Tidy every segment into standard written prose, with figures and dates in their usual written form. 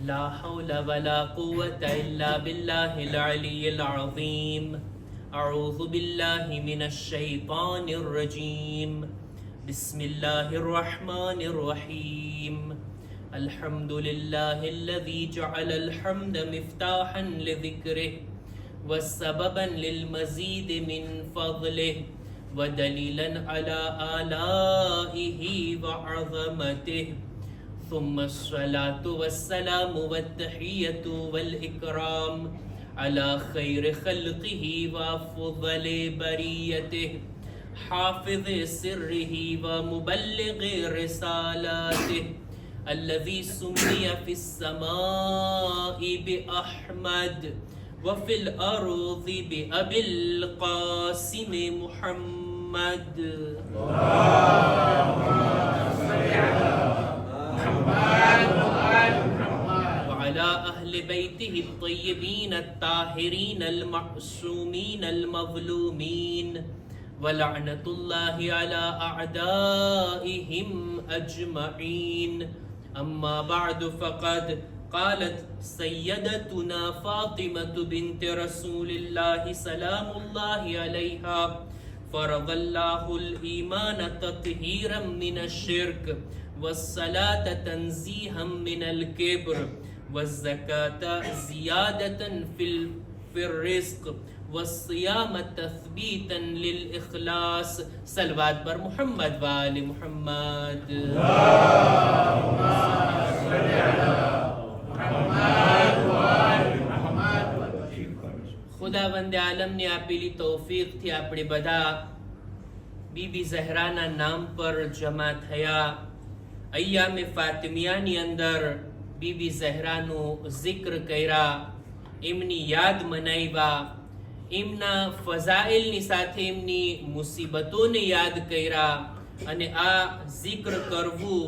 لا حول ولا قوة إلا بالله العلي العظيم. أعوذ بالله من الشيطان الرجيم. بسم الله الرحمن الرحيم. الحمد لله الذي جعل الحمد مفتاحا لذكره وسببا للمزيد من فضله ودليلا على آلائه وعظمته. ثم الصلاة والسلام والتحية والإكرام على خير خلقه وأفضل بريته حافظ سره ومبلغ رسالاته الذي سمي في السماء بأحمد وفي الأرض بأبي القاسم محمد. وعلى أهل بيته الطيبين الطاهرين المعصومين المظلومين ولعنة الله على أعدائهم أجمعين. أما بعد فقد قالت سيدتنا فاطمة بنت رسول الله سلام الله عليها: فرض الله الإيمان تطهيرا من الشرك والصلاة تنزيها من الكبر والزكاة زيادة في الرزق والصيام تثبيتا للإخلاص. صلوات بر محمد وآل محمد. اللهم صل على محمد وآل محمد. ખુદાવંદ આલમને આપેલી તૌફીકથી આપણે બધા બીબી ઝહરાના નામ પર જમા થયા. અય્યામે ફાતિમિયાની અંદર બીબી ઝહરાનું જિક્ર કર્યા, એમની યાદ મનાવ્યા, એમના ફઝાઇલની સાથે એમની મુસીબતોને યાદ કર્યા. અને આ જિક્ર કરવું,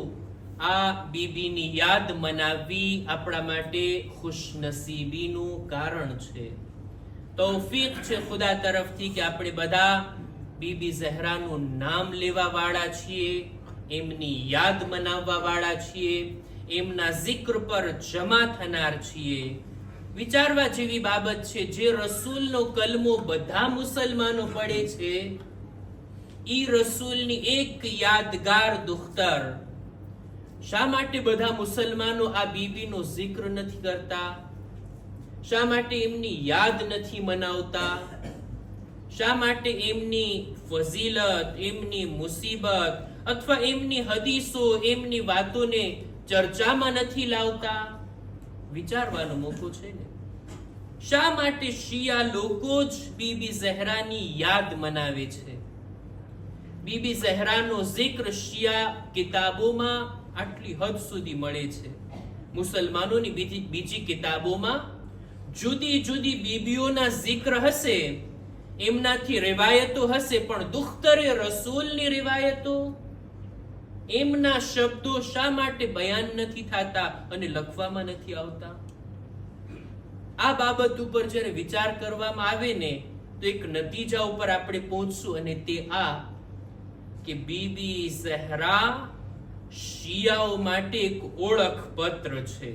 આ બીબીની યાદ મનાવવી આપણા માટે ખુશનસીબીનું કારણ છે. તૌફીક છે ખુદા તરફથી કે આપણે બધા બીબી ઝહરાનું નામ લેવા વાળા છીએ, એમની યાદ મનાવવા વાળા છીએ, એમના જિક્ર પર જમા થનાર છીએ. વિચારવા જેવી બાબત છે, જે રસૂલનો કલમો બધા મુસલમાનો પડે છે, ઈ રસૂલની એક યાદગાર દુખ્તર. શા માટે બધા મુસલમાનો આ બીબીનો જિક્ર નથી કરતા? શા માટે એમની યાદ નથી મનાવતા? શા માટે એમની ફઝીલત, એમની મુસીબત અથવા એમની હદીસો, એમની વાતોને ચર્ચામાં નથી લાવતા? વિચારવાનો મોકો છે ને. શા માટે શિયા લોકો જ બીબી ઝહરાની યાદ મનાવે છે? બીબી ઝહરાનો જિક્ર શિયા કિતાબોમાં આટલી હદ સુધી મળે છે. મુસલમાનોની બીજી કિતાબોમાં જુદી જુદી બીબીઓના જિક્ર હશે, એમનાથી રિવાયતો હશે, પણ દુખ્તરે રસૂલની રિવાયતો, એમના શબ્દો શા માટે બયાન નથી થતા અને લખવામાં નથી આવતા? આ બાબત ઉપર જ્યારે વિચાર કરવામાં આવે ને, તો એક નતીજા ઉપર આપણે પહોંચશું, અને તે આ કે બીબી ઝહરા શિયાઓ માટે એક ઓળખ પત્ર છે,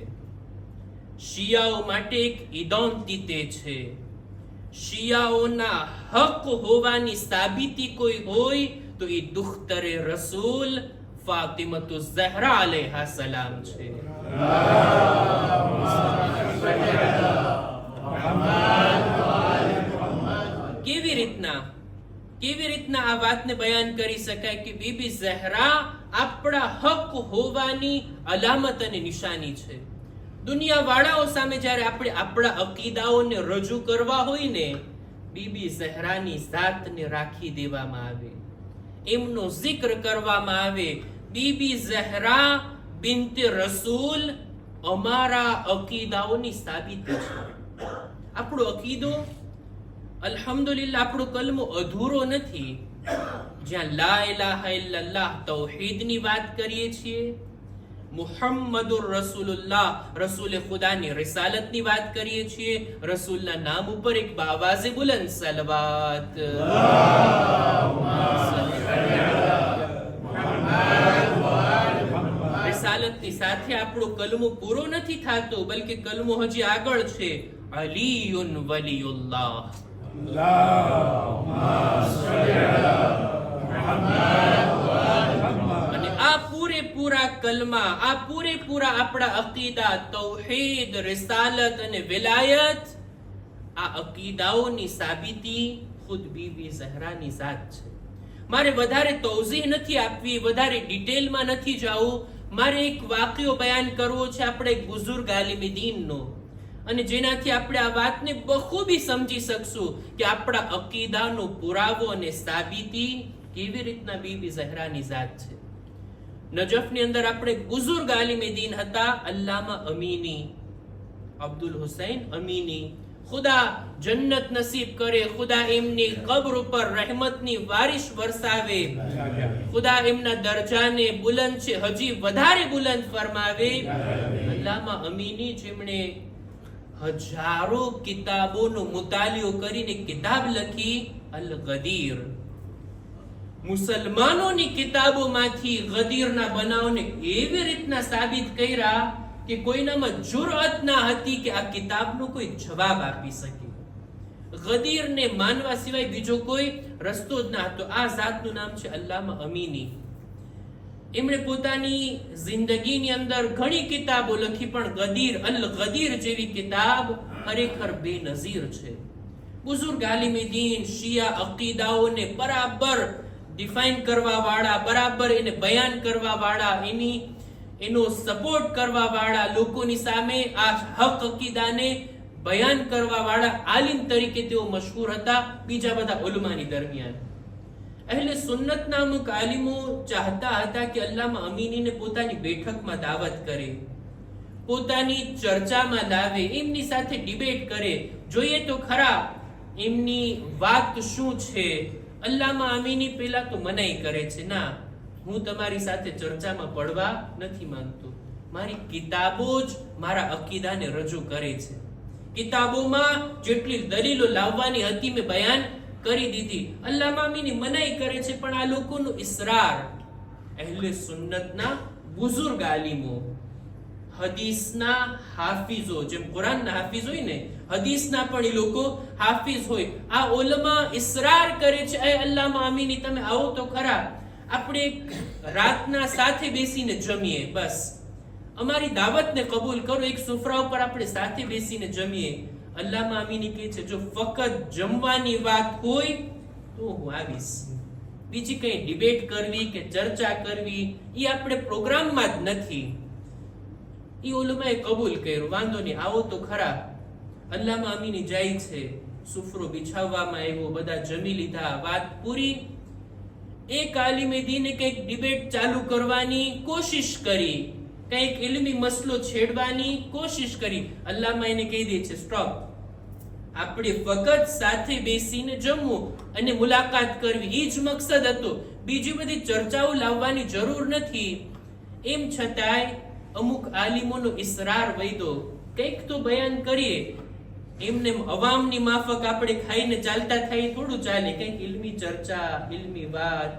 શિયાઓ માટે એક ઇડેન્ટિટી છે. શિયાઓના હક હોવાની સાબિતી કોઈ હોય તો એ દુખ્તરે રસૂલ ફાતિમતુ ઝહરા અલૈહા સલામ છે. કેવી રીતના આ વાતને બયાન કરી શકાય કે બીબી ઝહરા આપણા હક હોવાની અલામત અને નિશાની છે. દુનિયા વાળાઓ સામે જ્યારે આપણે આપણા અકીદાઓને રજૂ કરવા હોય ને, બીબી ઝહરાની જાતને રાખી દેવામાં આવે, એમનો જિક્ર કરવામાં આવે. બીબી ઝહરા બિન્તે રસૂલ અમારા અકીદાઓની સાબિતી છે. આપણો અકીદો અલ્હમ્દુલિલ્લાહ, આપણો કલમો અધૂરો નથી. જ્યાં લા ઇલાહા ઇલ્લલ્લાહ તૌહીદની વાત કરીએ છીએ, મુહમ્મદુર રસૂલુલ્લાહ રસૂલે ખુદાની રિસાલતની વાત કરીએ છીએ, રસૂલના નામ ઉપર એક બાવાઝે બુલંદ સલવાત. રિસાલત આયતની સાથે આપણો કલમો પૂરો નથી થતો, બલકે કલમો હજી આગળ છે. અલીયુન વલીયુલ્લાહ. અને આ પૂરેપૂરા કલમા, આ પૂરેપૂરા આપણા અકીદા, તૌહીદ, રિસાલત અને વિલાયત, આ અકીદાઓની સાબિતી ખુદ બીબી ઝહરાની ઝાત છે. મારે વધારે તૌઝીહ નથી આપવી, વધારે ડિટેલમાં નથી જાવું. મારે એક વાક્યો બયાન કરવો છે આપણે એક બુઝુર્ગ આલિમે દીનનો, અને જેનાથી આપણે આ વાતને બખૂબી સમજી શકશું કે આપણા અકીદાનો પુરાવો અને સાબિતી કેવી રીતના બીબી ઝહરાની ઝાત છે. નજફની અંદર આપણે બુઝુર્ગ આલિમે દીન હતા અલ્લામા અમીની, અબ્દુલ હુસૈન અમીની. ખુદા જન્નત નસીબ કરે, ખુદા એમની કબ્ર ઉપર રહેમતની વારિશ વરસાવે, ખુદા એમના દરજાને બુલંદ છે હજી વધારે બુલંદ ફરમાવે. અલ્લામા અમીની, જેમણે હજારો કિતાબોનો મુતાલિયો કરીને કિતાબ લખી અલ ગદીર. મુસલમાનોની કિતાબોમાંથી ગદીરના બનાવને એવી રીતના સાબિત કર્યા કે કોઈનામાં જુરઅત ના હતી કે આ કિતાબનો કોઈ જવાબ આપી શકે. ગદીરને માનવા સિવાય બીજો કોઈ રસ્તો જ ના હતો. આ ઝાતનું નામ છે અલ્લામા અમીની. એમણે પોતાની જિંદગીની અંદર ઘણી કિતાબો લખી, પણ ગદીર, અલ ગદીર જેવી કિતાબ ખરેખર બેનઝીર છે. બુઝુર્ગ આલિમે દીન, શિયા અકીદાઓને બરાબર ડિફાઇન કરવા વાળા, બરાબર એને બયાન કરવા વાળા, એનો સપોર્ટ કરવા વાળા, લોકોની સામે આ હક અકીદાને બયાન કરવા વાળા આલિમ તરીકે તેઓ મશહૂર હતા બીજા બધા ઉલમાની દરમિયાન. અહેલે સુન્નતના અમુક આલિમો ચાહતા હતા કે અલ્લામા અમીનીને પોતાની બેઠકમાં દાવત કરે, પોતાની ચર્ચામાં લાવે, એમની સાથે ડિબેટ કરે, જોઈએ તો ખરા એમની વાત શું છે. અલ્લામા અમીની પેલા તો મનાઈ કરે છે, ના, હું તમારી સાથે ચર્ચામાં પડવા નથી માંગતો. મારી કિતાબો જ મારા અકીદાને રજૂ કરે છે. કિતાબોમાં જેટલી દલીલો લાવવાની હતી મેં બયાન કરી દીધી. અલ્લામા અમીની મનાઈ કરે છે, પણ આ લોકોનું ઇસરાર. અહેલે સુન્નતના બુઝુર્ગ આલિમો, હદીસના હાફિઝો, જેમ કુરાનના હાફિઝ હોય ને, હદીસના પણ એ લોકો હાફિઝ હોય. આ ઉલમા ઇસરાર કરે છે, એ અલ્લામા અમીની તમે આવો તો ખરા, આપણે રાતના સાથે બેસીને જમીએ, બસ અમારી દાવતને કબૂલ કરો, એક સુફરા ઉપર આપણે સાથે બેસીને જમીએ. અલ્લામા અમીની કહે છે, જો ફક્ત જમવાની વાત હોય તો હું આવીશ, બીજી કઈ ડિબેટ કરવી કે ચર્ચા કરવી એ આપણે પ્રોગ્રામમાં જ નથી. એ ઉલમાએ કબૂલ કર્યું, વાંધો નહીં, આવો તો ખરા. અલ્લામા અમીની જાય છે, સુફરો બિછાવવામાં આવ્યો, બધા જમી લીધા, વાત પૂરી. એક આલિમે દીને કંઈક ડિબેટ ચાલુ કરવાની કોશિશ કરી, કંઈક ઇલ્મી મસલો છેડવાની કોશિશ કરી. અલ્લામા એને કહી દે છે, સ્ટોપ, આપણે ફક્ત સાથે બેસીને જમવું અને મુલાકાત કરવી, એ જ મકસદ હતો, બીજી બધી ચર્ચાઓ લાવવાની જરૂર નથી. એમ છતાંય અમુક આલિમોનો ઇસરાર વૈદો, કંઈક તો બયાન કરીએ. એમને અવામની માફક આપણે ખાઈને ચાલતા થાય થોડું ચાલે, કંઈક ઇલ્મી ચર્ચા, ઇલ્મી વાત,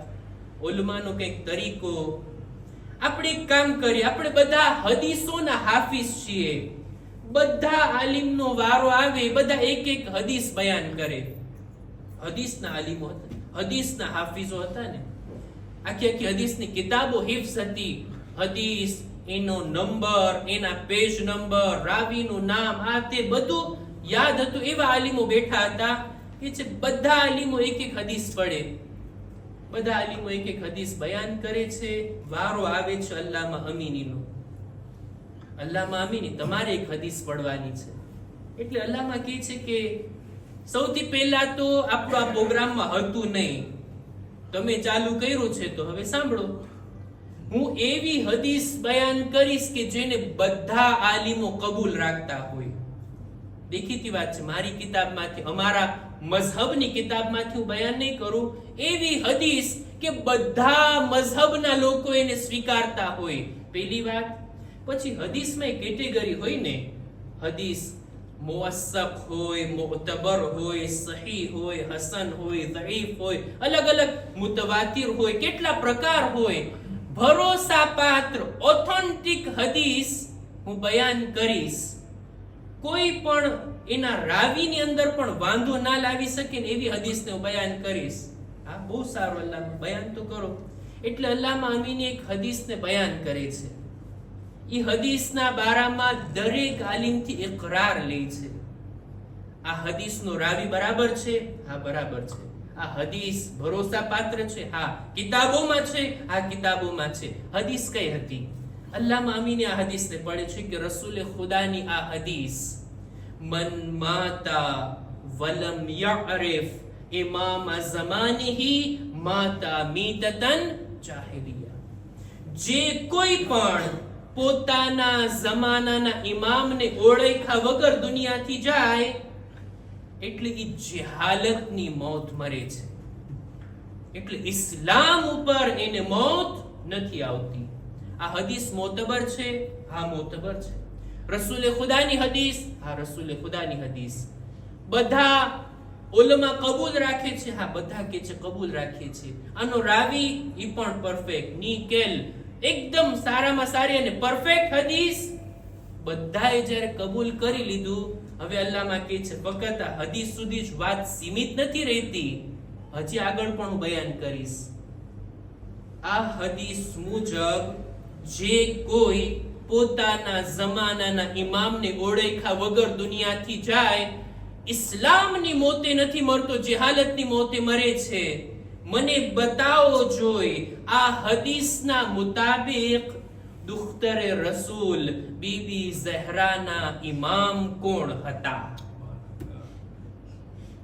ઉલમાનો કંઈક તરીકો. આપણે એક કામ કરીએ, આપણે બધા હદીસોના હાફિઝ છીએ, બધા આલિમનો વારો આવે, બધા એક એક હદીસ બયાન કરે. હદીસના આલિમો હતા, હદીસના હાફિઝો હતા ને, આખી આખી હદીસની કિતાબો હિફ્ઝ હતી. હદીસ, એનો નંબર, એના પેજ નંબર, રાવીનું નામ, આ તે બધું યાદ હતું. એવા આલિમો બેઠા હતા કે છે બધા આલિમો એક એક હદીસ પડે, બધા આલિમો એક એક હદીસ બયાન કરે છે. વારો આવે છે અલ્લામા અમીનીનો. અલ્લામા અમીની, તમારે એક હદીસ પડવાની છે. એટલે અલ્લામા કહે છે કે સૌથી પહેલા તો આપણું આ પ્રોગ્રામમાં હતું નહીં, તમે ચાલુ કર્યું છે તો હવે સાંભળો. હું એવી હદીસ બયાન કરીશ કે જેને બધા આલિમો કબૂલ રાખતા હોય. દેખીતી વાત છે, મારી કિતાબમાંથી, અમારા મઝહબની કિતાબમાંથી હું બયાન નહીં કરું. એવી હદીસ કે બધા મઝહબના લોકો એને સ્વીકારતા હોય, પહેલી વાત. પછી હદીસમાં એક કેટેગરી હોય ને, હદીસ મુવસ્સક હોય, મુઅતબર હોય, સહી હોય, હસન હોય, દઈફ હોય, અલગ અલગ મુતવાતિર હોય, કેટલા પ્રકાર હોય. ભરોસાપાત્ર ઓથેન્ટિક હદીસ હું બયાન કરીશ. કોઈ પણ એના રાવીની અંદર પણ વાંધો ના લાવી શકે ને એવી હદીસને હું બયાન કરીશ. હા, બહુ સારું, અલ્લાહ બયાન તો કરો. એટલે અલ્લામા અમીની એક હદીસને બયાન કરે છે. એ હદીસના બારામાં દરેક આલિમથી ઇકરાર લે છે. આ હદીસનો રાવી બરાબર છે? હા, બરાબર છે. આ હદીસ ભરોસાપાત્ર છે? હા, કિતાબોમાં છે. હા, કિતાબોમાં છે. હદીસ કઈ હતી? અલ્લામા અમીને આ હદીસને પડે છે કે રસૂલે ખુદાની આ હદીસ, મન માતા વલમ યઅરિફ ઇમામ ઝમાનિહી માતા મીતતન જાહિલિયા. જે કોઈ પણ પોતાના જમાનાના ઇમામને ઓળખ્યા વગર દુનિયાથી જાય એટલે એ જહાલતની મોત મરે છે. એટલે ઇસ્લામ ઉપર એને મોત નથી આવતી. આ હદીસ મોતબર છે? હા, મોતબર છે. રસૂલે ખુદાની હદીસ? હા, રસૂલે ખુદાની હદીસ. બધા ઉલમા કબૂલ રાખે છે? હા, બધા કે છે કબૂલ રાખે છે. આનો રાવી ઈ પણ પરફેક્ટ, નિકેલ, એકદમ સારામાં સારી અને પરફેક્ટ હદીસ. બધાએ જ્યારે કબૂલ કરી લીધું, હવે અલ્લાહમાં કહે છે ફક્ત આ હદીસ સુધી જ વાત સીમિત નથી રહેતી, હજી આગળ પણ હું બયાન કરીશ. આ હદીસ મુજબ જે કોઈ પોતાના જમાનાના ઇમામને ઓળખ્યા વગર દુનિયાથી જાય, ઇસ્લામની મોતે નથી મરતો, જહાલતની મોતે મરે છે. મને બતાવો જોઈ આ હદીસના મુતાબિક દુખ્તરે રસૂલ બીબી ઝહરાના ઇમામ કોણ હતા?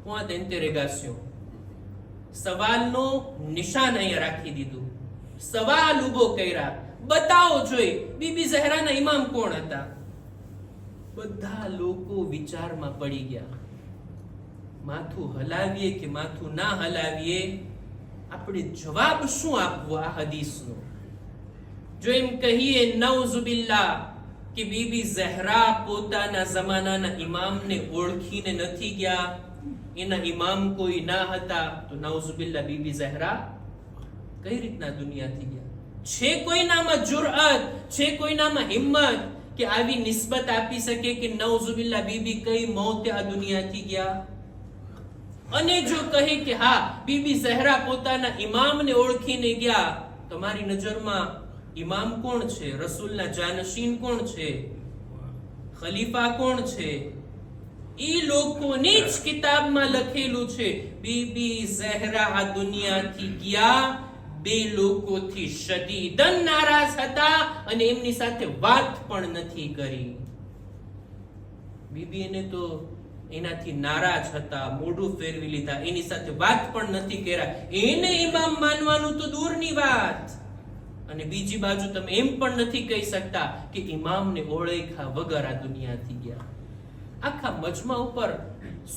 point de interrogation. સવાલનો નિશાન અહીંયા રાખી દીધું. સવાલ ઉભો કર્યા, બતાવો જોઈ બીબી ઝહરાના ઇમામ કોણ હતા? બધા લોકો વિચારમાં પડી ગયા. માથું હલાવીએ કે માથું ના હલાવીએ, આપણે જવાબ શું આપવો આ હદીસનો? જો એમ કહીએ નઉઝુબિલ્લાહ કે બીબી ઝહરા પોતાના જમાનાના ઇમામને ઓળખીને નથી ગયા, એના ઇમામ કોઈ ના હતા, તો નઉઝુબિલ્લાહ બીબી ઝહરા કઈ રીતના દુનિયાથી ગયા? છે કોઈનામાં જુરઅત, છે કોઈનામાં હિમ્મત કે આવી નિસ્બત આપી શકે કે નઉઝુબિલ્લાહ બીબી કઈ મોતે આ દુનિયાથી ગયા? અને જો કહે કે હા બીબી ઝહરા પોતાના ઇમામને ઓળખીને ગયા, તમારી નજરમાં ઇમામ કોણ છે? રસૂલના જાનશીન કોણ છે? ખલીફા કોણ છે? ઈ લોકોની જ કિતાબમાં લખેલું છે બીબી ઝહરા આ દુનિયાથી ગયા, બે લોકોથી શદીદન નારાજ હતા અને એમની સાથે વાત પણ નથી કરી. બીબી એને તો એનાથી નારાજ હતા, મોઢું ફેરવી લીધા, એની સાથે વાત પણ નથી કર્યા. એને ઇમામ માનવાનું તો દૂરની વાત. અને બીજી બાજુ તમે એમ પણ નથી કહી શકતા કે ઇમામને ઓળખ્યા વગર આ દુનિયાથી ગયા. આખા મજમા ઉપર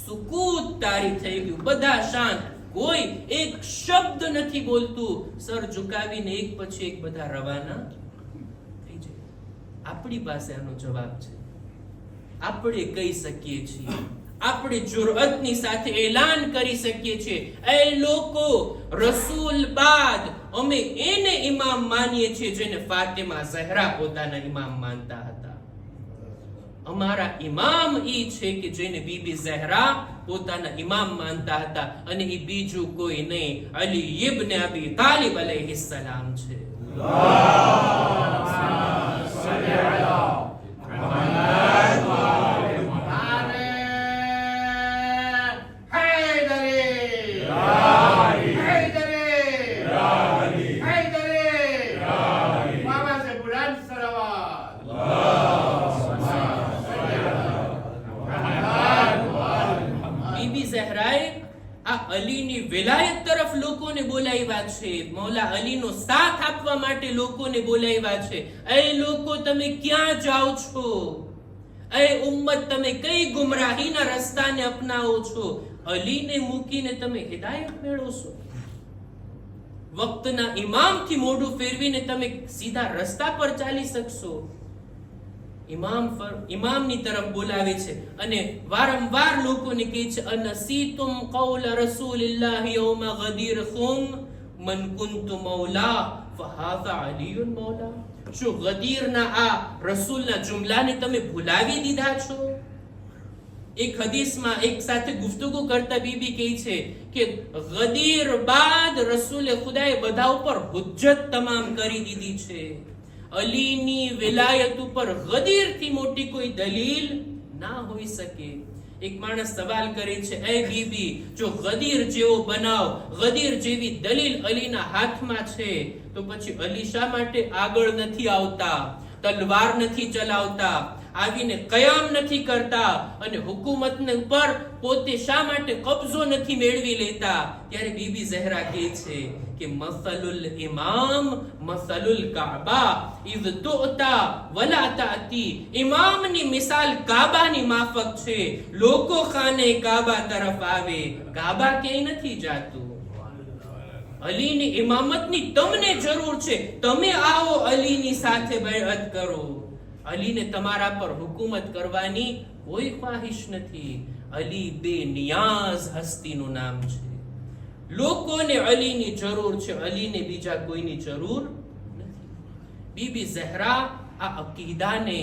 સુકૂત તારી થઈ ગયું, બધા શાંત, કોઈ એક શબ્દ નથી બોલતું, સર ઝુકાવીને એક પછી એક બધા રવાના થઈ જાય. આપણી પાસે આનો જવાબ છે. આપણે કહી શકીએ છીએ, આપણે જુરઅતની સાથે એલાન કરી શકીએ છીએ, એ લોકો, રસૂલ બાદ અમે એને ઇમામ માનીએ છીએ જેને ફાતિમા ઝહરા પોતાના ઇમામ માનતા હતા. અમારા ઇમામ ઈ છે કે જેને બીબી ઝહરા પોતાના ઇમામ માનતા હતા, અને ઈ બીજું કોઈ નહીં, અલી ઇબ્ન અબી તાલિબ અલૈહિસ સલામ છે. અલીની વિલાયત તરફ લોકોને બોલાવ્યા છે, મૌલા અલીનો સાથ આપવા માટે લોકોને બોલાવ્યા છે. એ લોકો તમે ક્યાં જાઓ છો? એ ઉમ્મત તમે કઈ ગુમરાહીના રસ્તાને અપનાવો છો? અલીને મૂકીને તમે હિદાયત મેળવશો? વક્તના ઇમામથી મોઢું ફેરવીને તમે સીધા રસ્તા પર ચાલી શકશો? ઇમામની તરફ બોલાવે છે અને વારંવાર લોકોને કહે છે, અનસીતુમ કૌલ રસૂલિલ્લાહ યૌમ ગદીર ખુમ મન કુંતુ મૌલા ફહાઝા અલીયુન મૌલા. શું ગદીરના આ રસૂલના જુમલાને તમે ભૂલાવી દીધા છો? એક હદીસમાં એક સાથે ગુફ્તગુ કરતા બીબી કહે છે કે ગદીર બાદ રસૂલે ખુદાએ બધા ઉપર હુજ્જત તમામ કરી દીધી છે. અલીની વિલાયત ઉપર ગદીરથી મોટી કોઈ દલીલ ના હોઈ શકે. એક માણસ સવાલ કરે છે, એ બીબી, જો ગદીર જેવો બનાવ, ગદીર જેવી દલીલ અલીના હાથમાં છે, તો પછી અલી શા માટે આગળ નથી આવતા, તલવાર નથી ચલાવતા, આવીને કયામ નથી કરતા અને હુકુમતને ઉપર પોતે શા માટે કબજો નથી મેળવી લેતા? ત્યારે બીબી ઝહરા કહે છે કે મસલુલ ઇમામ મસલુલ કાબા ઇઝ તુતા વલા તાતી. ઇમામની મિસાલ કાબાની માફક છે. લોકો ખાને કાબા તરફ આવે, કાબા ક્યાંય નથી જાતું. અલીની ઇમામતની તમને જરૂર છે, તમે આવો અલીની સાથે બેઅત કરો. અલીને તમારા પર હુકુમત કરવાની કોઈ ખ્વાહિશ નથી. અલી બેનિયાઝ હસ્તીનું નામ છે. લોકોને અલીની જરૂર છે, અલીને બીજા કોઈની જરૂર નથી. બીબી ઝહરા આ અકીદાને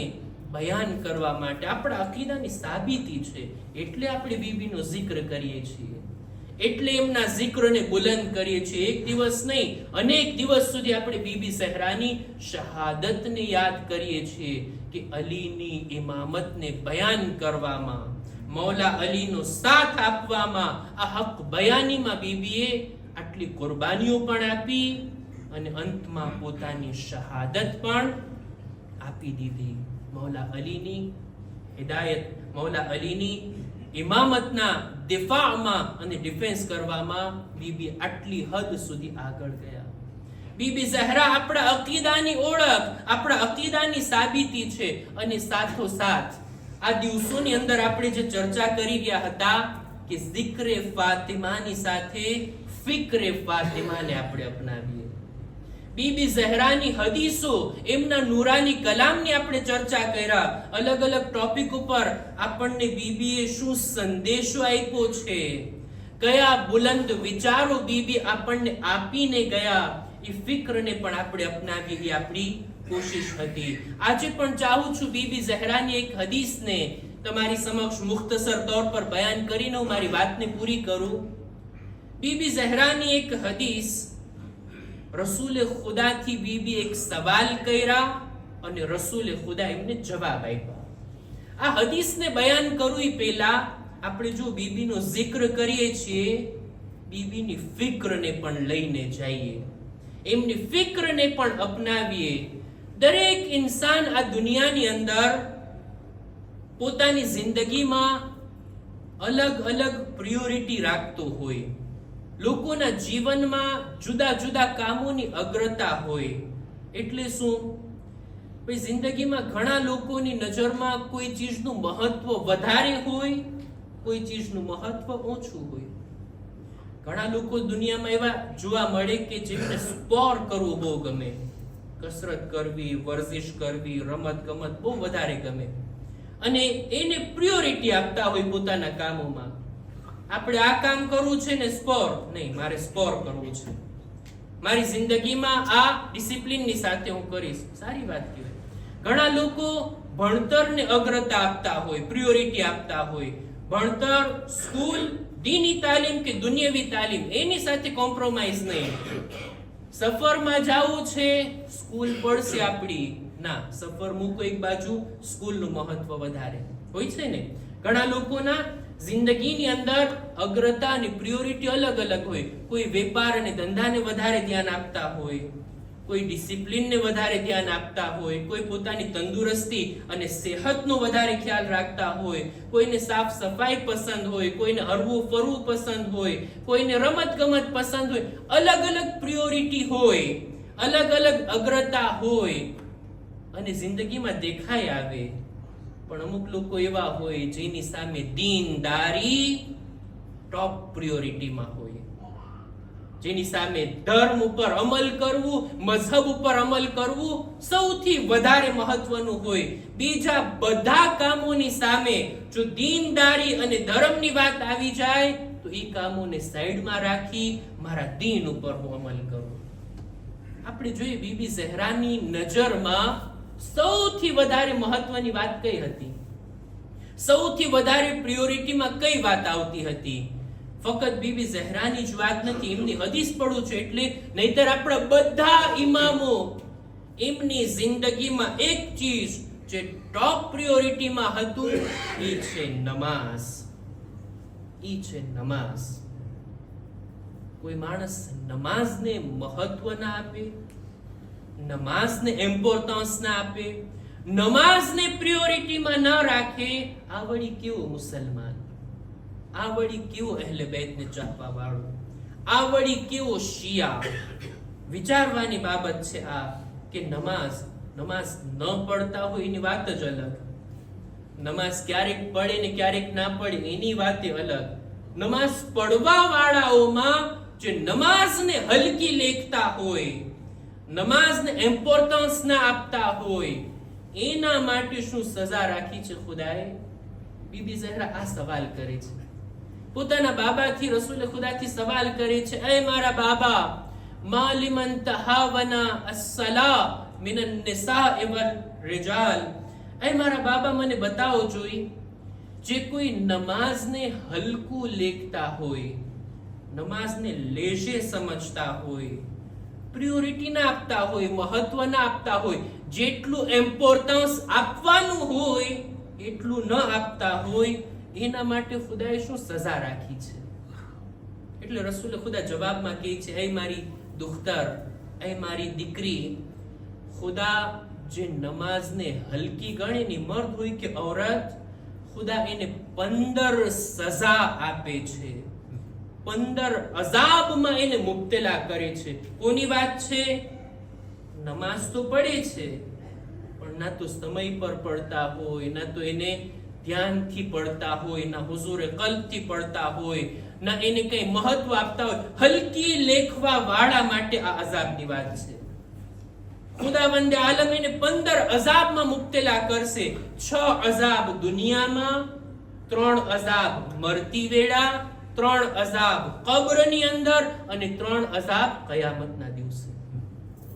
બયાન કરવા માટે, આપણા અકીદાની સાબિતી છે એટલે આપણે બીબીનો જિક્ર કરીએ છીએ, એટલે એમના જિક્રને બુલંદ કરીએ છીએ. એક દિવસ નહીં, અનેક દિવસ સુધી આપણે બીબી ઝહરાની શહાદતને યાદ કરીએ છીએ કે અલીની ઇમામતને બયાન કરવામાં, મૌલા અલીનો સાથ આપવામાં, આ હક બયાનીમાં બીબીએ આટલી કુરબાનીઓ પણ આપી અને અંતમાં પોતાની શહાદત પણ આપી દીધી. મૌલા અલીની હિદાયત, મૌલા અલીની ઇમામતના દિફામાં અને ડિફેન્સ કરવામાં બીબી આટલી હદ સુધી આગળ ગયા. બીબી ઝહરા આપણા અકીદાની ઓળખ, આપણા અકીદાની સાબિતી છે. અને સાથોસાથ આ દિવસોની અંદર આપણે જે ચર્ચા કરી રહ્યા હતા કે ઝિક્રે ફાતિમાની સાથે ફિક્રે ફાતિમાને આપણે અપનાવીએ. બીબી ઝહરાની હદીસો, એમના નૂરાની કલામની આપણે ચર્ચા કર્યા. અલગ અલગ ટોપિક ઉપર આપણને બીબીએ શું સંદેશો આપ્યો છે, કયા બુલંદ વિચારો બીબી આપણને આપીને ગયા, એ ફિક્રને પણ આપણે અપનાવી આપણી કોશિશ હતી. આજે પણ ચાહું છું બીબી ઝહરાની એક હદીસને તમારી સમક્ષ મુખ્તસર તौर પર બયાન કરીને હું મારી વાતને પૂરી કરું. બીબી ઝહરાની એક હદીસ, રસૂલે ખુદાથી બીબી એક સવાલ કર્યા અને રસૂલે ખુદા એમને જવાબ આપ્યા. આ હદીસને બયાન કરું એ પહેલા આપણે જો બીબીનો જિક્ર કરીએ છીએ, બીબીની ફિક્રને પણ લઈને જઈએ, એમની ફિક્રને પણ અપનાવીએ. દરેક ઇન્સાન આ દુનિયાની અંદર પોતાની જિંદગીમાં અલગ અલગ પ્રિયોરિટી રાખતો હોય. લોકોના જીવનમાં જુદા જુદા કામોની અગ્રતા હોય. એટલે શું? ભાઈ જિંદગીમાં ઘણા લોકોની નજરમાં કોઈ ચીજનું મહત્વ વધારે હોય, કોઈ ચીજનું મહત્વ ઓછું હોય. ઘણા લોકો દુનિયામાં એવા જોવા મળે કે જેમને સ્પોર કરવું બહુ ગમે, કસરત કરવી, વર્જિશ કરવી, રમત ગમત બહુ વધારે ગમે અને એને પ્રિયોરિટી આપતા હોય પોતાના કામોમાં. આપણે આ કામ કરવું છે ને સ્પોર નહીં, મારે સ્પોર કરવું છે, મારી જિંદગીમાં આ ડિસિપ્લિનની સાથે હું કરીશ. સારી વાત કહેવાય. ઘણા લોકો ભણતરને અગ્રતા આપતા હોય, પ્રિયોરિટી આપતા હોય. ભણતર, સ્કૂલ, દીની તાલીમ કે દુનિયાવી તાલીમ, એની સાથે કોમ્પ્રોમાઇઝ નહીં. સફરમાં જાવું છે, સ્કૂલ પડશે આપણી, ના, સફર મૂકો એક બાજુ, સ્કૂલનું મહત્વ વધારે હોય છે ને. ઘણા લોકોના જિંદગીની અંદર અગ્રતા અને પ્રિયોરિટી અલગ અલગ હોય. કોઈ વેપાર અને ધંધાને વધારે ધ્યાન આપતા હોય, કોઈ ડિસિપ્લિનને વધારે ધ્યાન આપતા હોય, કોઈ પોતાની તંદુરસ્તી અને સેહતનો વધારે ખ્યાલ રાખતા હોય, કોઈને સાફ સફાઈ પસંદ હોય, કોઈને હરવું ફરવું પસંદ હોય, કોઈને રમત ગમત પસંદ હોય. અલગ અલગ પ્રિયોરિટી હોય, અલગ અલગ અગ્રતા હોય અને જિંદગીમાં દેખાય આવે. પણ અમુક લોકો એવા હોય જેની સામે દીનદારી ટોપ પ્રિયોરિટીમાં હોય, જેની સામે ધર્મ ઉપર અમલ કરવું, મઝહબ ઉપર અમલ કરવું સૌથી વધારે મહત્વનું હોય. બીજા બધા કામોની સામે જો દીનદારી અને ધર્મની વાત આવી જાય તો એ કામોને સાઈડમાં રાખી મારા દીન ઉપર હું અમલ કરું. આપણે જોઈએ બીબી ઝહરાની નજરમાં સૌથી વધારે મહત્વની વાત કઈ હતી? સૌથી વધારે પ્રિયોરિટીમાં કઈ વાત આવતી હતી? ફક્ત બીબી ઝહરાની જ વાત નથી, એમની હદીસ પડું છે એટલે, નહીતર આપણા બધા ઇમામો એમની જિંદગીમાં એક ચીજ જે ટોપ પ્રિયોરિટીમાં હતું એ છે નમાઝ. ઈ છે નમાઝ. કોઈ માણસ નમાઝને મહત્વ ના આપે, નમાઝને ઇમ્પોર્ટન્સ ના આપે, નમાઝને પ્રિયોરિટીમાં ના રાખે, આ વળી કેવો મુસલમાન, આ વળી કેવો અહેલે બેતને ચાહવા વાળો, આ વળી કેવો શિયા? વિચારવાની બાબત છે આ કે નમાઝ ન પડતા હોય એની વાત જ અલગ, નમાઝ ક્યારેક પડે ને ક્યારેક ના પડે એની વાત અલગ. નમાઝ પડવા વાળાઓમાં જે નમાઝને હલકી લેખતા હોય, નમાઝને ઇમ્પોર્ટન્સ ના આપતા હોય, એના માટે શું સજા રાખી છે ખુદાએ? બીબી ઝહરા આ સવાલ કરે છે, પોતાના બાબાથી, રસૂલ ખુદાથી સવાલ કરે છે, એ મારા બાબા, માલિમન તહાવના અસ્સલા મિન અન્નિસા વલ રિજાલ, એ મારા બાબા મને બતાવો જોઈ, જે કોઈ નમાઝને હલકું લેખતા હોય, નમાઝને લેશે સમજતા હોય, પ્રિયોરિટી ના આપતા હોય, મહત્વ ના આપતા હોય, જેટલું ઇમ્પોર્ટન્સ આપવાનું હોય એટલું ન આપતા હોય, એના માટે ખુદાએ શું સજા રાખી છે? એટલે રસૂલ ખુદા જવાબમાં કહે છે, એ મારી દુખ્તર, એ મારી દીકરી, ખુદા જે નમાઝને હલકી ગણે ની, મર્દ હોય કે ઔરત, ખુદા એને 15 સજા આપે છે, 15 અઝાબમાં એને મુબ્તલા કરે છે. કોની વાત છે? નમાઝ તો પડે છે પણ ના તો સમય પર પડતા હોય, ના તો એને ધ્યાનથી પડતા હોય, ના હુઝુરે કલ્બથી પડતા હોય, ના એને કઈ મહત્વ આપતા હોય, હલકી લેખવા વાળા માટે આ અઝાબની વાત છે. ખુદાવંદે આલમ એને 15 અઝાબમાં મુબ્તલા કરશે. 6 અઝાબ દુનિયામાં, 3 અઝાબ મરતી વેળા, 3 અઝાબ કબ્રની અંદર અને 3 અઝાબ કયામતના દિવસે.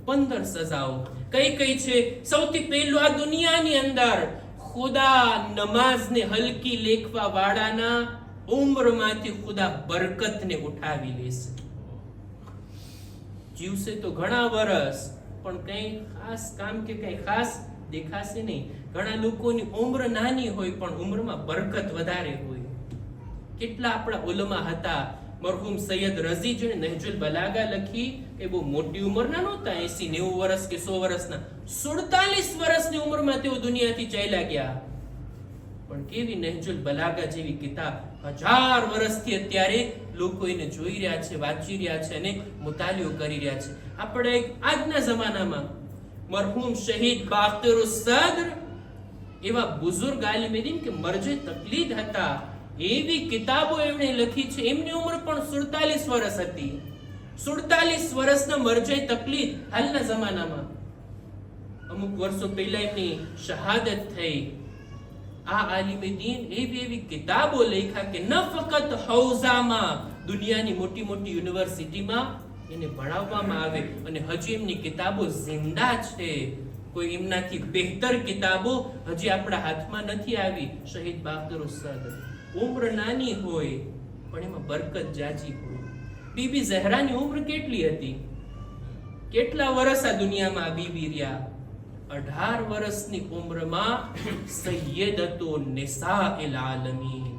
15 સજાઓ કઈ કઈ છે? સૌથી પહેલું આ દુનિયાની અંદર ખુદા નમાઝને હલકી લેખવા વાળાના ઉંમરમાંથી ખુદા બરકતને ઉઠાવી લેશે. જીવશે તો ઘણા વર્ષ પણ કઈ ખાસ કામ કે કઈ ખાસ દેખાશે નહીં. ઘણા લોકોની ઉંમર નાની હોય પણ ઉંમરમાં બરકત વધારે હોય. કેટલા આપણા ઉલમા હતા, મરહુમ સૈયદ રઝી જેને નહજુલ બલાગા લખી, એ બહુ મોટી ઉંમરના નહોતા, 80-90 વર્ષ કે 100 વર્ષના, 47 વર્ષની ઉંમરમાં તેઓ દુનિયાથી ચાલ્યા ગયા. પણ કેવી નહજુલ બલાગા જેવી કિતાબ 1000 વર્ષથી અત્યારે લોકો એને જોઈ રહ્યા છે, વાંચી રહ્યા છે અને મુતાલિયો કરી રહ્યા છે. આપણે આજના જમાનામાં મરહુમ શહીદ બાકિરુસ સદ્ર એવા બુઝુર્ગ આલિમે દીન કે મરજે તકલીદ હતા, એવી કિતાબો એમણે લખી છે. એમની ઉંમર પણ 47 વર્ષ હતી. 47 વર્ષના મરજે તકલીદ. હાલના જમાનામાં અમુક વર્ષો પહેલા એમની શહાદત થઈ. આ આલિમે દીન એવી કિતાબો લખ્યા કે ન ફક્ત હૌઝામાં, દુનિયાની મોટી મોટી યુનિવર્સિટીમાં એને ભણાવવામાં આવે અને હજી એમની કિતાબો જિંદા છે. કોઈ એમનાથી બહેતર કિતાબો હજી આપણા હાથમાં નથી આવી. શહીદ બાકિરુસ સદ્ર ઉંમર નાની હોય પણ એમાં બરકત જાજી હોય. બીબી ઝહરાની ઉંમર કેટલી હતી? કેટલા વર્ષ આ દુનિયામાં બીબી રહ્યા? 18 વર્ષની ઉંમરમાં સૈયદતો નિસાઇલ આલમીન,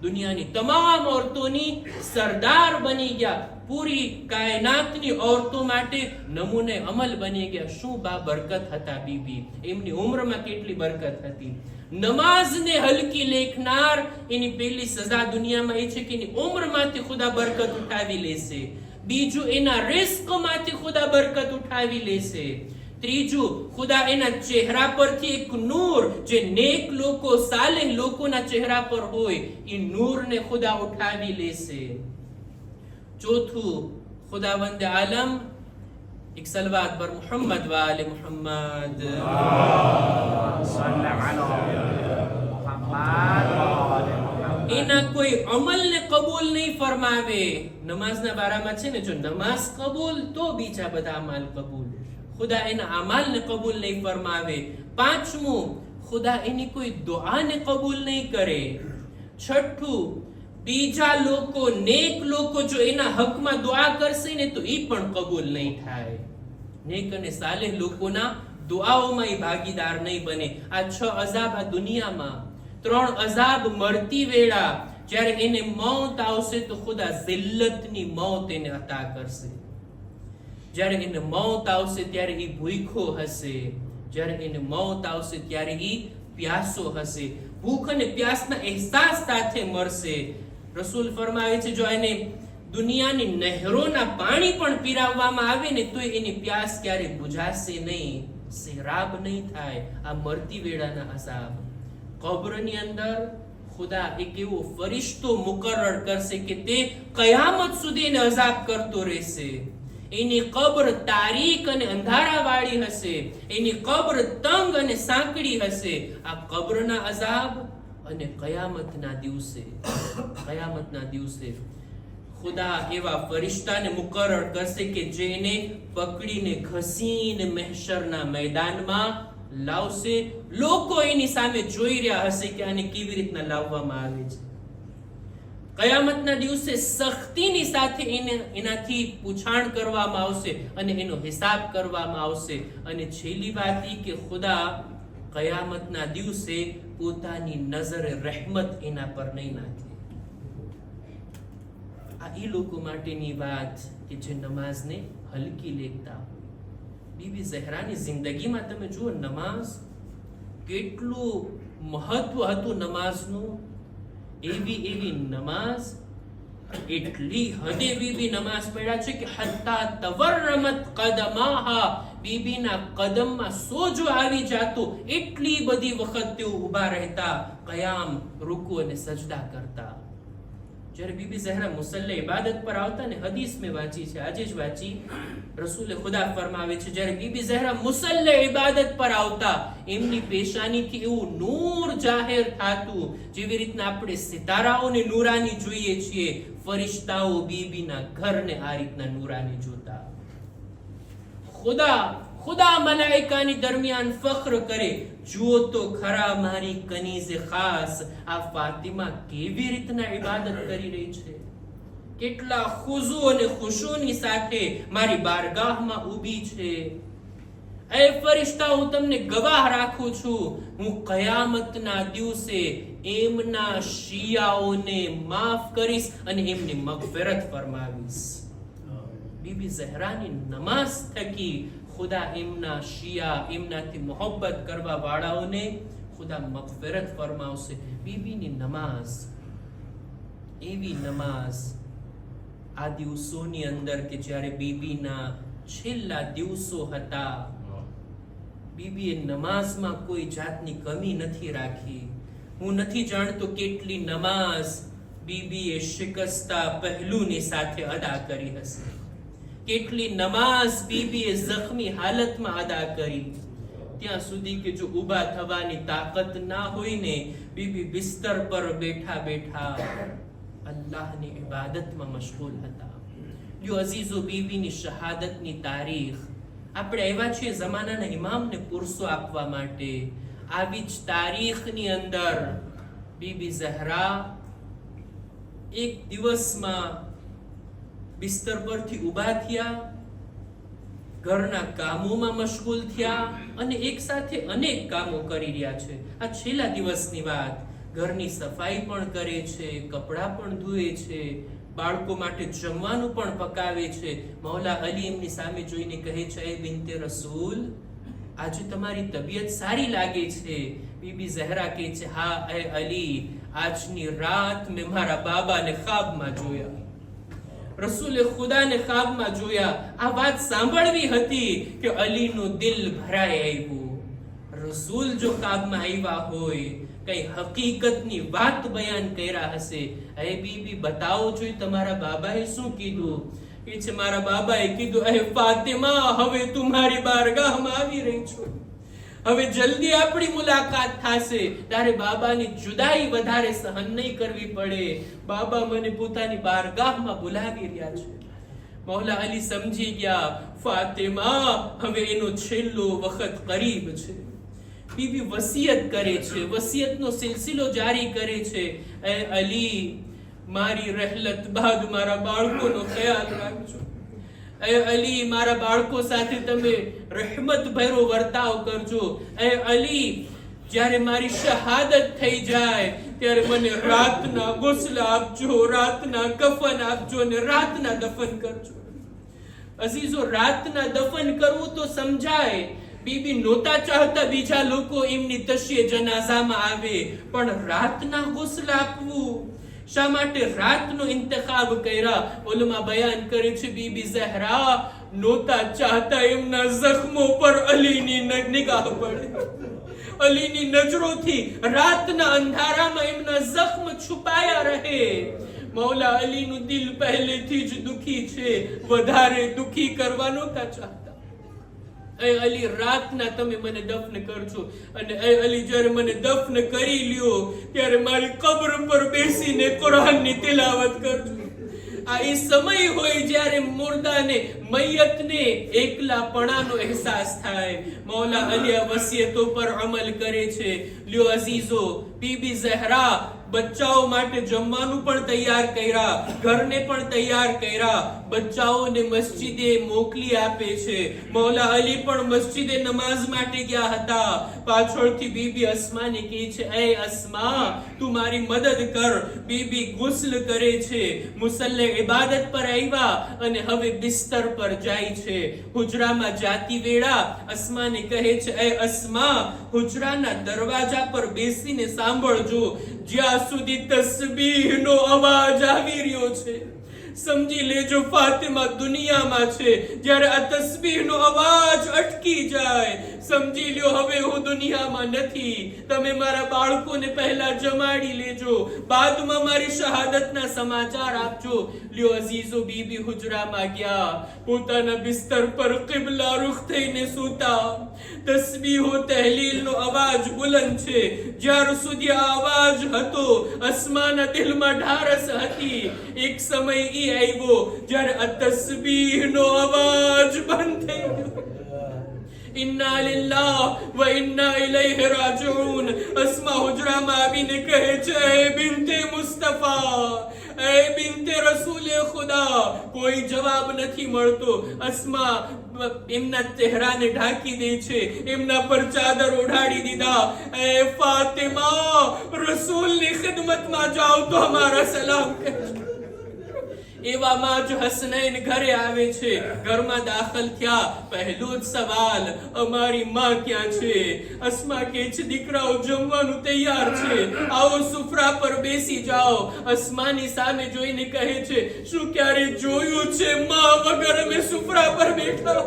દુનિયાની તમામ औरतोની સરદાર બની ગયા. પૂરી કાયનાતની औरतों માટે નમૂને અમલ બની ગયા. શું બરકત હતા બીબી! એમની ઉંમરમાં કેટલી બરકત હતી! નમાઝને હલકી લેખનાર, એની પહેલી સજા દુનિયામાં એ છે કે એની ઉંમરમાંથી ખુદા બરકત ઉઠાવી લેશે. બીજું, એના રિસ્કમાંથી ખુદા બરકત ઉઠાવી લેશે. ત્રીજું, ખુદા એના ચહેરા પરથી એક નૂર, જે નેક લોકો, સાલેહ લોકોના ચહેરા પર હોય, એ નૂરને ખુદા ઉઠાવી લેશે. ચોથું, ખુદાવંદ આલમ એક સલવાત પર મુહમ્મદ વાલે મુહમ્મદ એના કોઈ અમલને કબૂલ નહીં ફરમાવે. નમાઝના બારામાં છે ને, જો નમાઝ કબૂલ તો બીજા બધા અમાલ કબૂલ. ખુદા એના અમાલને કબૂલ નહીં ફરમાવે. પાંચમું, ખુદા એની કોઈ દુઆને કબૂલ નહીં કરે. છઠ્ઠું, બીજા લોકો, નેક લોકો જો એના હકમાં દુઆ કરશે ને તો એ પણ કબૂલ નહીં થાય. નેક અને સાલેહ લોકોના દુઆઓમાં એ ભાગીદાર નહીં બને. આ 6 અઝાબ આ દુનિયામાં, 3 અઝાબ મરતી વેળા, જ્યારે એને મૌત આવશે તો ખુદા જિલ્લતની મૌત એને અતા કરશે. જ્યારે એને મૌત આવશે ત્યારે એ ભૂખો હશે. જ્યારે એને મૌત આવશે ત્યારે એ પ્યાસો હશે. ભૂખ અને પ્યાસના અહેસાસ સાથે મરશે. રસૂલ ફરમાવે છે, જો એને દુનિયાની નહેરોના પાણી પણ પીરાવવામાં આવે ને તો એની પ્યાસ ક્યારે બુઝાશે નહીં, સહેરાબ નહીં થાય. આ મરતી વેળાના અઝાબ. કબ્રની અંદર ખુદા એક એવો ફરિશ્તો મુકર્રર કરશે કે તે કયામત સુધી એને અઝાબ કરતો રહેશે. એની કબ્ર તારીક અને અંધારા વાળી હશે. એની કબ્ર તંગ અને સાંકડી હશે. આ કબ્રના અઝાબ અને કયામતના દિવસે ખુદા એવા ફરિશ્તાને મુકર્રર કરશે કે જેને પકડીને ઘસીને મહેશરના મેદાનમાં લાવશે. લોકો એની સામે જોઈ રહ્યા હશે કે આને કેવી રીતના લાવવામાં આવે છે. કયામતના દિવસે સખ્તીની સાથે એનાથી પૂછાણ કરવામાં આવશે અને એનો હિસાબ કરવામાં આવશે. અને છેલ્લી વાત એ કે ખુદા કયામતના દિવસે પોતાની નજરે રહેમત એના પર નહીં નાખે. આ એ લોકો માટેની વાત કે જે નમાઝને હલકી લેતા હોય. બીબી ઝહરાની જિંદગીમાં તમે જુઓ, નમાઝ કેટલું મહત્વ હતું નમાઝનું. એવી નમાઝ, એટલી હદે બીબી નમાઝ પડ્યા છે કે હત્તા તવર્રમત કદમાહા, બીબીના કદમમાં સોજો આવી જાતો. એટલી બધી વખત તેઓ ઊભા રહેતા, કયામ, રૂકુ અને સજદા કરતા. જ્યારે બીબી ઝહરા મુસલ્લે ઇબાદત પર આવતા ને, હદીસ મેં વાંચી છે, આજે જ વાંચી, રસૂલે ખુદા ફરમાવે છે, જ્યારે બીબી ઝહરા મુસલ્લે ઇબાદત પર આવતા, એમની પેશાનીથી એવું નૂર જાહેર થાતું જેવી રીતના આપણે સિતારાઓને નૂરાની જોઈએ છીએ. ફરિશ્તાઓ બીબીના ઘરને આ રીતના નૂરાની જોતા. ખુદા મલાઈકાની દરમિયાન ફખ્ર કરે, જુઓ તો ખરા મારી કનીઝે ખાસ, આ ફાતિમા કેવી રીતના ઇબાદત કરી રહી છે. કેટલા ખુશુ અને ખુશુની સાથે મારી બારગાહમાં ઊભી છે. એ ફરિશ્તા, હું તમને ગવાહ રાખું છું, હું કયામતના દિવસે એમના શિયાઓને માફ કરીશ અને એમની મગફિરત ફરમાવીશ. બીબી ઝહરાની નમાઝ થકી ખુદા એમના શિયા, એમનાથી મોહબ્બત કરવા વાળાઓને ખુદા મગફિરત ફરમાવશે. બીબીની નમાઝ, એવી નમાઝ આ દિવસોની અંદર કે જ્યારે બીબીના છેલ્લા દિવસો હતા, બીબીએ નમાઝમાં કોઈ જાતની કમી નથી રાખી. હું નથી જાણતો કેટલી નમાઝ બીબીએ શિકસ્તા પહેલુની સાથે અદા કરી હશે. કેટલી નમાઝ બીબીએ જખ્મી હાલતમાં અદા કરી. ત્યાં સુધી કે જો ઊભા થવાની તાકાત ના હોય ને, બીબી બિસ્તર પર બેઠા બેઠા અલ્લાહની ઇબાદતમાં મશગુલ હતા. જો અઝીઝો, બીબીની શહાદતની તારીખ આપણે આવ્યા છીએ જમાનાના ઇમામને પુરસો આપવા માટે. આવી જ તારીખની અંદર બીબી ઝહરા એક દિવસમાં બિસ્તર પરથી ઊભા થયા, ઘરના કામોમાં મશગુલ થયા અને એક સાથે અનેક કામો કરી રહ્યા છે. આ છેલ્લા દિવસની વાત. ઘરની સફાઈ પણ કરે છે, કપડાં પણ ધોવે છે, બાળકો માટે જમવાનું પણ પકાવે છે. મૌલા અલી એમની સામે જોઈને કહે છે, એ બિનતે રસૂલ, આજે તમારી તબિયત સારી લાગે છે. બીબી ઝહરા કહે છે, હા એ અલી, આજની રાત મેં મારા બાબાને ખ્વાબમાં જોયા. રસૂલે ખુદાને ખ્વાબમાં જોયા. આ વાત સાંભળવી હતી કે અલીનું દિલ ભરાઈ આવ્યું. રસૂલ જો ખ્વાબમાં આવ્યા હોય, કઈ હકીકતની વાત બયાન કર્યા હશે. એ બીબી, બતાવો જોઈએ તમારા બાબાએ શું કીધું. એ છે, મારા બાબાએ કીધું, એ ફાતિમા, હવે તું મારી બારગાહમાં આવી રહી છો. હવે જલ્દી આપણી મુલાકાત થશે ત્યારે બાબાની જુદાઈ વધારે સહન નહીં કરવી પડે. બાબા મને પોતાની બારગાહમાં બોલાવી રહ્યા છે. મૌલા અલી સમજી ગયા ફાતિમા હવે એનો છેલ્લો વખત કરીબ છે. બીબી વસિયત કરે છે, વસિયતનો સિલસિલો જારી કરે છે. એ અલી, મારી રહેલત બાદ મારા બાળકોનો ખ્યાલ રાખજો. એ અલી, મારા બાળકો સાથે તમે રહેમત ભર્યો વર્તાવ કરજો. એ અલી, જ્યારે મારી શહાદત થઈ જાય ત્યારે મને રાતના ગુસ્લ આપજો, રાતના કફન આપજો અને રાતના દફન કરજો. અઝીઝો, રાતના દફન કરવું તો સમજાય. બીબી નહોતા ચાહતા બીજા લોકો એમની તશ્ય જનાઝામાં આવે, પણ રાતના ગુસ્લ આપવું, શા માટે રાતનો ઇંતખાબ કર્યા? ઉલમા બયાન કરે છે બીબી ઝહરા નહોતા ચાહતા એમના જખ્મો પર અલીની નિગાહ પડે. અલીની નજરોથી રાતના અંધારામાં એમના જખ્મ છુપાયા રહે. મૌલા અલીનું દિલ પહેલેથી જ દુખી છે, વધારે દુખી કરવા નહોતા ચાહતા. એ અલી, રાતના તમે મને દફન કરજો અને એ અલી, જ્યારે મને દફન કરી લ્યો ત્યારે મારી કબ્ર પર બેસીને કુરાનની તિલાવત કરજો. આ એ સમય હોય જ્યારે મુર્દાને, મૈયતને એકલાપણાનો અહેસાસ થાય. મૌલા અલી આ વસિયતો પર અમલ કરે છે. લ્યો અઝીઝો, બીબી ઝહરા બચ્ચાઓ માટે જમવાનું પણ તૈયાર કર્યા, ઘરને પણ તૈયાર કર્યા, બચ્ચાઓને મસ્જિદે મોકલી આપે છે. મૌલા અલી પણ મસ્જિદે નમાઝ માટે ગયા હતા. પાછળથી બીબી અસ્માને કહે છે, એ અસ્મા, તું મારી મદદ કર. બીબી ગુસ્લ કરે છે, મુસલ્લે ઇબાદત પર આવ્યા અને હવે બિસ્તર પર જાય છે. હુજરામાં જાતી વેળા અસ્માને કહે છે, એ અસ્મા, હુજરાના દરવાજા પર બેસીને સાંભળજો. જ્યાં સુધી તસ્બીહનો અવાજ આવી રહ્યો છે સમજી લેજો ફાતિમા દુનિયામાં છે. જ્યારે આ તસ્બીહનો અવાજ અટકી જાય સમજી લ્યો હવે હું દુનિયામાં નથી. તમે મારા બાળકોને પહેલા જમાડી લેજો, બાદમાં મારી શહાદતના સમાચાર આપજો. લ્યો અઝીઝો, બીબી હુજરામાં ગયા, પોતાના બિસ્તર પર કિબલા રૂખ થઈને સૂતા. તસ્બીહો તહલીલનો અવાજ બુલંદ છે. જ્યાર સુધી આ અવાજ હતો અસ્માના દિલમાં ઢારસ હતી. એક સમય ઈ આવ્યો જ્યારે આ તસ્બીહનો અવાજ બંધ થઈ ગયો. ઇન્ના લિલ્લાહ વ ઇન્ના ઇલૈહિ રાજીઉન. અસ્મા હુજરામાં આવીને કહે છે, એ બિન્તે મુસ્તફા, એ બિન્તે રસૂલે ખુદા. કોઈ જવાબ નથી મળતો. અસ્મા એમના ચહેરાને ઢાંકી દે છે, એમના પર ચાદર ઓઢાડી દીધા. એ ફાતિમા, રસૂલની ખિદમતમાં જાઓ તો અમારા સલામ કહેજો. એવામાં જ હસનૈન ઘરે આવે છે. ઘરમાં દાખલ થયા, પહેલો જ સવાલ, અમારી માં ક્યાં છે? અસ્મા કે છે, દીકરાઓ જમવાનું તૈયાર છે, આવો સુફરા પર બેસી જાઓ. અસ્માની સામે જોઈને કહે છે, શું ક્યારે જોયું છે માં વગર અમે સુફરા પર બેઠા?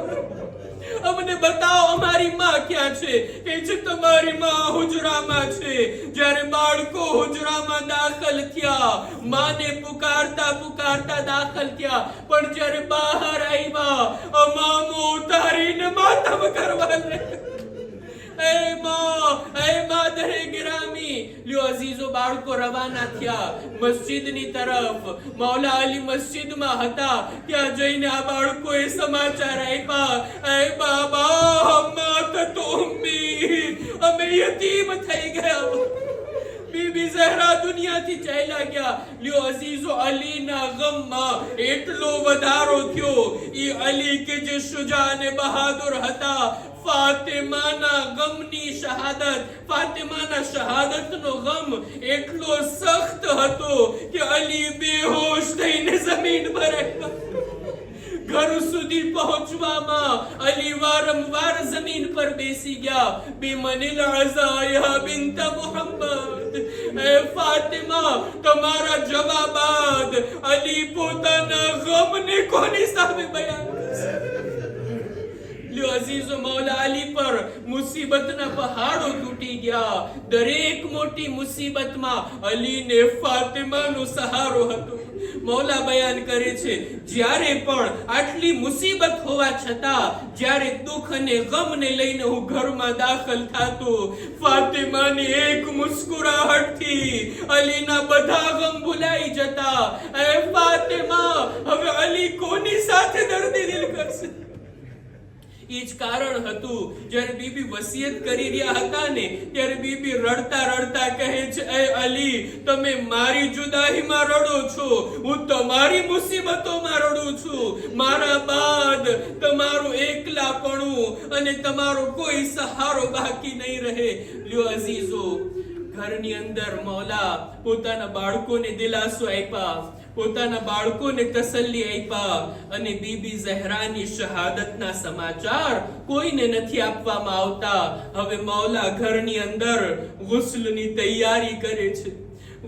અમને બતાવો અમારી માં ક્યાં છે? કે છે તમારી માં હુજરામાં છે. જ્યારે બાળકો હુજરામાં દાખલ થયા, માને પુકારતા પુકારતા દાખલ થયા, પણ જ્યારે બહાર આવ્યા અમામો ઉતારીને માતમ કરવા લાગ્યા. એ માદરે ગિરામી. લ્યો અઝીઝો, બાળકો રવાના થયા મસ્જિદની તરફ. મૌલા અલી મસ્જિદમાં હતા. ત્યાં જઈને આ બાળકોએ સમાચાર આપ્યા, એ બાબા, માતત ઉમ્મી, અમે યતીમ થઈ ગયા. બીબી ઝહરા દુનિયાથી ચાલ્યા ગયા. લ્યો અઝીઝો, અલીના ગમમાં એટલો વધારો થયો. ઈ અલી કે જે શુજા અને બહાદુર હતા, ફાતિમાના ગમની શહાદત, ફાતિમાના શહાદતનો ગમ એટલો સખ્ત હતો કે અલી બેહોશ થઈને જમીન પર આવ્યા. ઘર સુધી પહોંચવામાં અલી વારંવાર જમીન પર બેસી ગયા. બિમનિલ અઝાયા બિન્ત મુહમ્મદ, એ ફાતિમા, તમારા જવાબાદ અલી પોતાના ગમને કોની સામે બયાન કરશે? લ્યો અઝીઝો, મૌલા અલી પર મુસીબતના પહાડો તૂટી ગયા. દરેક મોટી મુસીબતમાં અલીને ફાતિમાનો સહારો હતો. મૌલા બયાન કરે છે, જ્યારે પણ આટલી મુસીબત હોવા છતાં જ્યારે દુઃખ અને ગમને લઈને હું ઘરમાં દાખલ થાતો, ફાતિમાની એક મુસ્કુરાહટથી અલીના બધા ગમ ભૂલાઈ જતા. એ ફાતિમા, હવે અલી કોની સાથે દર્દી દિલ કરશે? એ જ કારણ હતું, જ્યારે બીબી વસિયત કરી રહ્યા હતા ને, ત્યારે બીબી રડતા રડતા કહે છે, એ અલી, તમે મારી જુદાઈમાં રડો છો, હું તમારી મુસીબતોમાં રડું છું. મારા બાદ તમારું એકલાપણું અને તમારો કોઈ સહારો બાકી નહીં રહે. લ્યો અઝીઝો, ઘરની અંદર મૌલા પોતાના બાળકોને દિલાસો આપ્યા, પોતાના બાળકોને તસલ્લી આપ્યા, અને બીબી ઝહરાની શહાદતના સમાચાર કોઈને નથી આપવામાં આવતા. હવે મૌલા ઘરની અંદર ગુસ્લની તૈયારી કરે છે,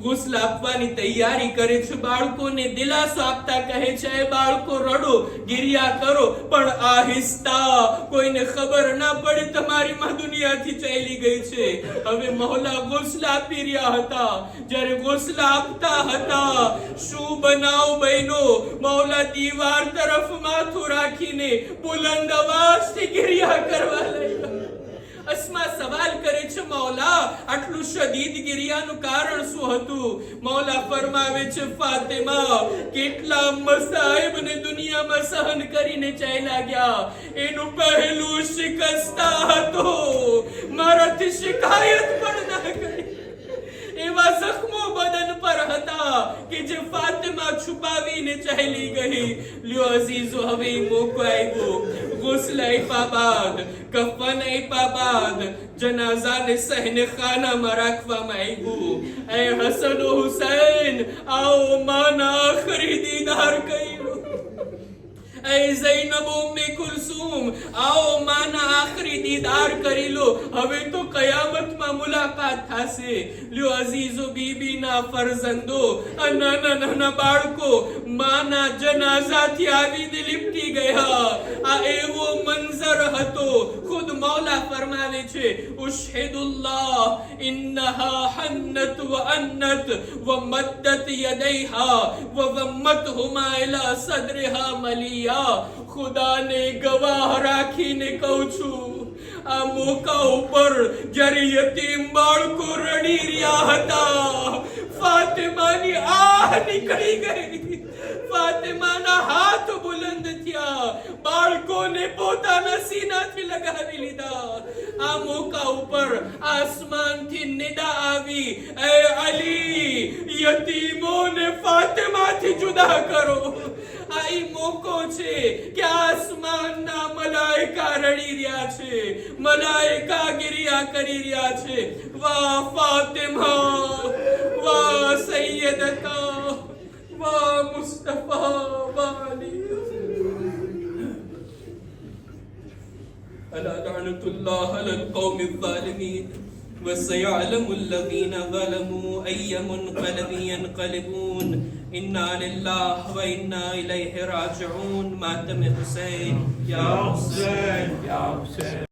ગુસ્લ આપવાની તૈયારી કરે છે, બાળકોને દિલાસો આપતા કહે છે, એ બાળકો રડો, ગિરિયા કરો, પણ આહિસ્તા, કોઈને ખબર ના પડે તમારી માં દુનિયાથી ચાલી ગઈ છે. હવે મૌલા ગુસ્લ આપી રહ્યા હતા. જ્યારે ગુસ્લ આપતા હતા, શું બનાવ બન્યો? મૌલા દીવાર તરફ માથું રાખીને બુલંદ અવાજથી ગિરિયા કરવા લાગ્યા. અસ્મા સવાલ કરે છે, મૌલા, આટલું શદીદ ગિરિયાનું કારણ શું હતું? મૌલા ફરમાવે છે, ફાતિમા, કેટલા મસાઈબ ને દુનિયામાં સહન કરીને ચાલ્યા ગયા, એનું પહેલું શિકસ્તા હતો. મારાથી શિકાયત પણ ના કરી. એવા જખ્મો બદન પર હતા કે જે ફાતિમા છુપાવીને ચાલી ગઈ. લ્યો અઝીઝો, હવે મોકો આવ્યો. ગુસ્લ આપ્યા બાદ, કફન આપ્યા બાદ, જનાઝાને સહને ખાનામાં રાખવામાં આવ્યું. એ હસન હુસૈન, આવો માના આખરી દીદાર કર્યો. એ ઝૈનબ ઉમ્મે કુલસુમ, આવો માના આખરી દીદાર કરી લો. હવે તો કયામતમાં મુલાકાત થશે. લ્યો અઝીઝો, બીબીના ફરજંદો, આ નાના નાના બાળકો માના જનાઝાથી આવીને લીપટી ગયા. આ એવો મંઝર હતો. ખુદ મૌલા ફરમાવે છે, ઉશહિદુલ્લાહ ઇન્નહા હન્નત વ અન્નત વ મદ્દત યદૈહા વ વમ્મતહુમા ઇલા સદરિહા મલિયા. ખુદાને ગવાહ રાખીને કહું છું, આ મોકા ઉપર જ્યારે યતીમ બાળકો રડી રહ્યા હતા, ફાતિમાની આહ નીકળી ગઈ. ફાતિમાના હાથ બુલંદ થયા, બાળકોને પોતાના સીનાથી લગાવી લીધા. આ મોકા ઉપર આસમાનથી નિદા આવી, એ અલી, યતીમોને ફાતિમાથી જુદા કરો. આ ઈ મોકો છે કે આસમાનના મલાઈકા રડી રહ્યા છે, મલાઈકા ગિરિયા કરી રહ્યા છે. વાહ ફાતિમા, વાહ સૈયદતા, વાહ મુસ્તફા વાલી. અલા લઅનતુલ્લાહ અલલ કૌમિઝ ઝાલિમીન وسيعلم الذين ظلموا أي منقلب ينقلبون. إنا لله وإنا إليه راجعون. ماتم حسين يا حسين يا حسين.